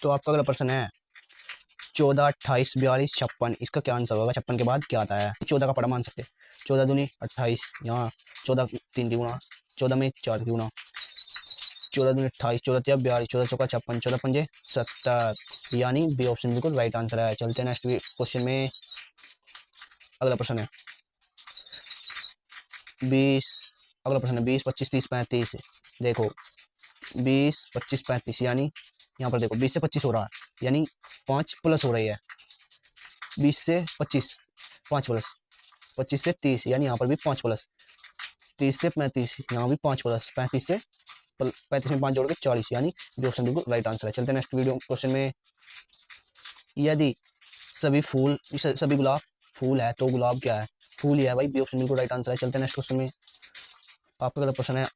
तो आपका अगला प्रश्न है 14, 28, 42, 56। इसका क्या आंसर होगा? 56 के बाद क्या आता है? 14 का पड़ा मान सकते हैं। 14 दूनी 28, यहाँ 14 3 की गुणा, 14 में 4 की गुणा, 14 दूनी 28, 14 तिया 42, 14 चौका 56, 14 पंजे 70, यानी बी ऑप्शन बिल्कुल राइट आंसर है। चलते हैं नेक्स्ट क्वेश्चन में। अगला प्रश्न है 20। अगला प्रश्न है 20, 25, 30, 35। देखो 20, 25, 35 यानी यहाँ पर देखो 20 से 25 हो रहा है, यानी 5 प्लस हो रही है। 20 से 25 5 प्लस, 25 से 30 यानी यहाँ पर भी 5 प्लस, 30 से 35 यहाँ भी 5 प्लस, 35 से 35 में 5 जोड़ के 40, यानी बी ऑप्शन बिल्कुल राइट आंसर है। चलते हैं नेक्स्ट वीडियो क्वेश्चन में। यदि सभी गुलाब फूल है तो गुलाब क्या है? फूल ही है भाई, बी ऑप्शन बिल्कुल राइट आंसर है। चलते हैं नेक्स्ट क्वेश्चन में। आपका अगला प्रश्न है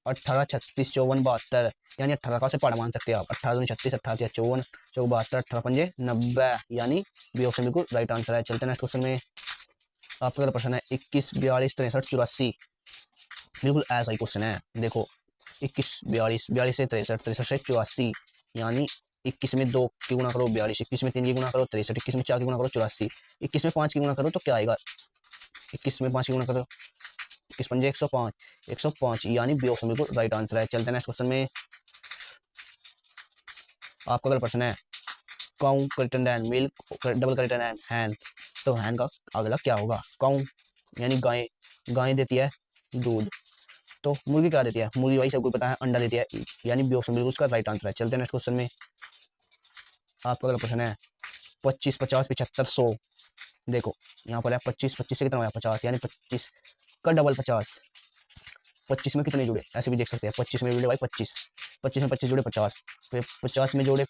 18, 36, 54, 72, यानी 18 का से पढ़ा मान सकते हैं आप। 18 दूनी 36, 18 54, 72, 18 पंजे 90, यानी बी ऑप्शन बिल्कुल राइट आंसर है। चलते हैं नेक्स्ट क्वेश्चन में। आपका अगला प्रश्न है 21, 42, 63, 84। बिल्कुल ऐसा ही क्वेश्चन है। देखो 21, 42, 42 से 63, 63 से 84, यानी 21 में 2 की गुणा करो 42, 21 में 3 की गुणा करो 63, 21 में 4 की गुणा करो 84, 21 में 5 की गुणा करो तो क्या आएगा? 21 में 5 की गुणा करो 21 पंजे 105, 105, यानी बी ऑप्शन बिल्कुल राइट आंसर है। चलते हैं नेक्स्ट क्वेश्चन में। आपका अगला प्रश्न है काउ क्रिटन एंड मिल्क डबल क्रिटन एंड हैन। तो हैन का अगला क्या होगा? काउ यानी गाय, गाय देती है दूध। तो मुर्गी क्या देती है? मुर्गी भाई सबको पता है अंडा देती है, यानी बी ऑप्शन बिल्कुल उसका राइट आंसर है। चलते हैं नेक्स्ट क्वेश्चन में। आपका अगला प्रश्न है 25, 50, 75, 100। देखो यहाँ पर है 25, 25 से कितना होगा 50, यानी 25 का डबल 50। 25 में कितने जुड़े ऐसे भी देख सकते हैं। 25 में जुड़े भाई 25, 25 में 25 जुड़े 50, फिर 50 में जोड़े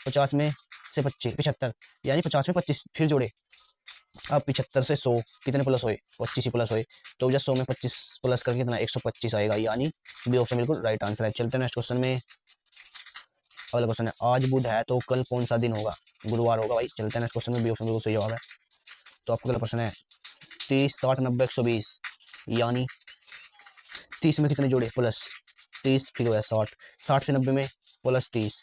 50 में से 25 75, यानी 50 में 25 फिर जोड़े। अब 75 से 100 कितने प्लस हुए? 25 ही प्लस हुए। तो जब 100 में 25 प्लस करके कितना 125 आएगा, यानी बी ऑप्शन बिल्कुल राइट आंसर है। चलते हैं नेक्स्ट क्वेश्चन में। अगला क्वेश्चन है आज बुध है तो कल कौन सा दिन होगा? गुरुवार होगा भाई। चलते हैं नेक्स्ट क्वेश्चन में, बी ऑप्शन बिल्कुल सही जवाब है। तो आपका अगला प्रश्न है 30, 60, 90, 120, यानी 30 में कितने जोड़े प्लस 30 फिर हुआ 60, 60 से 90 में प्लस 30,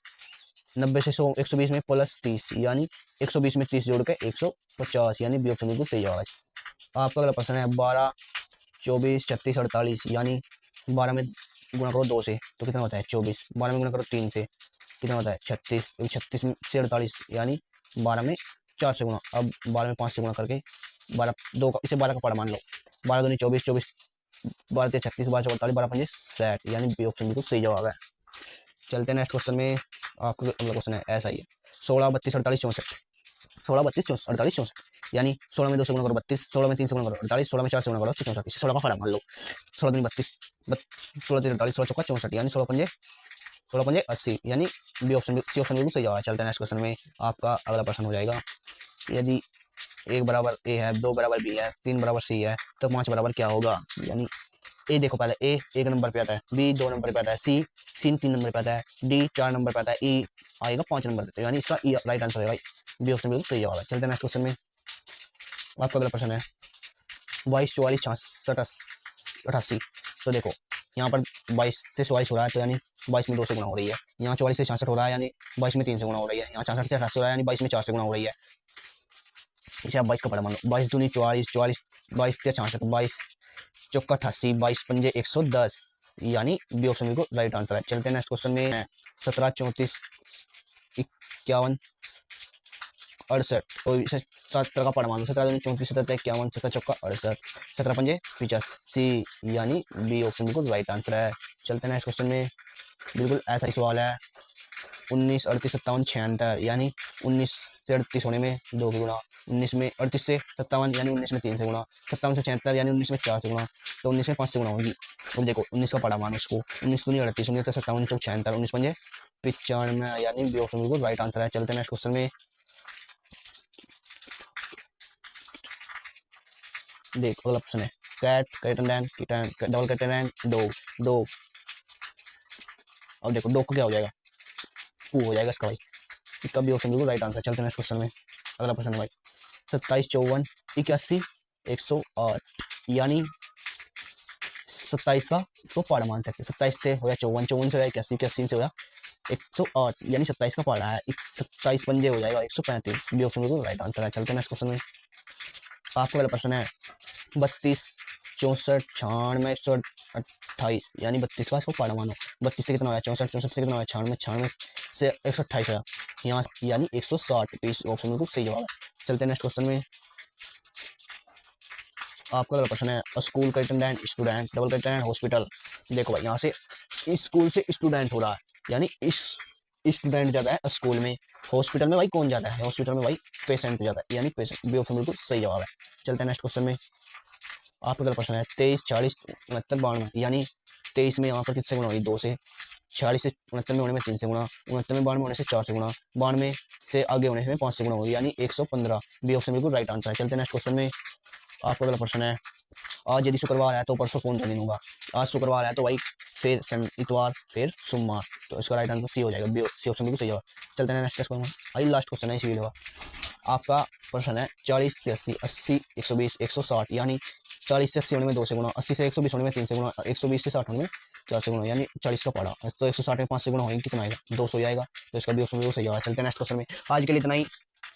90 से 100 120 में प्लस 30, यानी 120 में 30 जोड़ के 150, यानी बी ऑप्शन बिल्कुल सही जवाब है। आपका अगला प्रश्न है 12, 24, 36, 48, यानी 12 में गुणा करो 2 से तो कितना होता है 24, 12 में गुणा करो 3 से कितना होता है 36, 36 से 48, यानी 12 में 4 से गुणा, अब 12 में 5 से गुणा करके 12 2 का इसे 12 का पड़ा मान लो, 12 दूनी 24, 24 12 ते 36, 12 चौक 48, 12 पंजे 60, यानी बी ऑप्शन बिल्कुल सही जवाब है। चलते हैं नेक्स्ट क्वेश्चन में। आपका अगला क्वेश्चन है ऐसा ही है 16, 32, 48, 64, 16, 32, 48, 64, यानी 16 में 2 से गुणा करो 32, 16 में 3 से गुणा करो 48, 16 में 4 से गुणा करो तो 64, इसे 16 का पड़ा मान लो। 16 दूनी 32, 16 तीन 48, 16 चौका 64, यानी 16 पंजे 80, यानी बी ऑप्शन सी ऑप्शन बिल्कुल सही जवाब है। चलते हैं नेक्स्ट क्वेश्चन में। आपका अगला प्रश्न हो जाएगा यदि 1 बराबर ए है, 2 बराबर बी है, 3 बराबर सी है तो 5 बराबर क्या होगा? यानी ए देखो पहले ए 1 नंबर पे आता है, बी 2 नंबर पे आता है, सी 3 नंबर पे आता है, डी 4 नंबर पे आता है, ई आएगा 5 नंबर पे, यानी इसका ई राइट आंसर है भाई, बी ऑप्शन बिल्कुल सही जवाब है। चलते हैं नेक्स्ट क्वेश्चन में। आपका अगला प्रश्न है 22, 44, 66, 88। तो देखो यहाँ पर 22 से 44 हो रहा है तो यानी 22 में 2 से गुणा हो रही है, यहाँ 44 से 66 हो रहा है यानी 22 में 3 से गुणा हो रही है, यहाँ 66 से 88 हो रहा है यानी 22 में 4 से गुणा हो रही है। इसे आप 22 का पड़ा मान लो, 22 दूनी 44, 44 22 से 66, 22 चौका 88, 22 पंजे 110, यानी बी ऑप्शन बिल्कुल राइट आंसर है। चलते हैं नेक्स्ट क्वेश्चन में। 17, 34, 51, 68 और इसे 17 का पड़ा मान लो, 17 दूनी 34, 17 51, 17 चौका 68, 17 पंजे 85, यानी बी ऑप्शन बिल्कुल राइट आंसर है। चलते हैं नेक्स्ट क्वेश्चन में। बिल्कुल ऐसा ही सवाल है 19, 38, 57, 76, यानी 19 से 38 होने में 2 की गुणा, 19 में 38 से 57 यानी 19 में 3 से गुणा, 57 से 76 यानी 19 में 4 से गुणा, तो 19 में 5 से गुणा होगी। तो देखो 19 का पड़ा मान उसको, 19 दूनी 38, 19 से 57, 76, 19 पंजे 95, यानी बी ऑप्शन बिल्कुल राइट आंसर है। चलते हैं नेक्स्ट क्वेश्चन में। देखो अगला ऑप्शन है cat, kitten and kitten, double kitten and dog, dog. अब देखो डॉग को क्या हो जाएगा? पू हो जाएगा इसका भाई, इसका भी ऑप्शन बिल्कुल राइट आंसर। चलते हैं नेक्स्ट क्वेश्चन में। अगला प्रश्न है भाई 27, 54, 81, 108, यानी 27 का इसको पढ़ मान सकते हैं, 27 से हो या 54, 54 से हो या 81, 81 से हो या 108 यानी 27 का पढ़ा है, 27 पंजे हो जाएगा 135, बी ऑप्शन बिल्कुल राइट आंसर है। चलते हैं नेक्स्ट क्वेश्चन में। आपका वाला प्रश्न है 32 64 96 128 यानी 32 का इसको पढ़ा मानो, 32 से कितना होया 64, 64 से कितना होया 96, 96 से 128 है यहाँ यानी 160, तो ऑप्शन बिल्कुल सही जवाब है। चलते हैं नेक्स्ट क्वेश्चन में। आपका अगला प्रश्न है स्कूल का अटेंडेंट स्टूडेंट डबल का अटेंडेंट हॉस्पिटल। देखो भाई यहाँ से स्कूल से स्टूडेंट हो रहा है यानी इस स्टूडेंट ज्यादा है स्कूल में, हॉस्पिटल में भाई कौन ज्यादा है, हॉस्पिटल में भाई पेशेंट ज्यादा है यानी पेशेंट, बी ऑप्शन बिल्कुल सही जवाब है। चलते हैं नेक्स्ट क्वेश्चन में। आपका अगला प्रश्न है 23 40 69 92 यानी 23 में यहाँ पर किससे गुणा होगी 2 से, 46 से 69 में होने में 3 से गुणा, 69 में 92 होने से 4 से गुणा, 92 से आगे होने में 5 से गुणा होगी यानी 115, बी ऑप्शन बिल्कुल राइट आंसर है। चलते हैं नेक्स्ट क्वेश्चन में। आपका अगला प्रश्न है आज यदि शुक्रवार है तो परसों कौन सा दिन होगा, आज शुक्रवार है तो भाई फिर इतवार फिर सोमवार, तो इसका राइट आंसर सी हो जाएगा, बी सी ऑप्शन बिल्कुल सही होगा। चलते हैं नेक्स्ट क्वेश्चन, भाई लास्ट क्वेश्चन है इस वीडियो का। आपका प्रश्न है 40 से 80 80 120 160 यानी 40 से 80 होने में 2 से गुणा, 80 से 120 होने में 3 से गुणा, 120 से 60 होने में 4 से गुणा यानी 40 का पड़ा, तो 160 में 5 से गुणा होगी कितना आएगा 200 जाएगा, तो इसका भी ऑप्शन बिल्कुल सही होगा। चलते हैं नेक्स्ट क्वेश्चन में। आज के लिए इतना ही,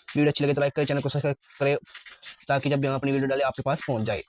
वीडियो अच्छी लगे तो लाइक करें, चैनल को सब्सक्राइब करें ताकि जब भी हम अपनी वीडियो डालें आपके पास पहुंच जाए।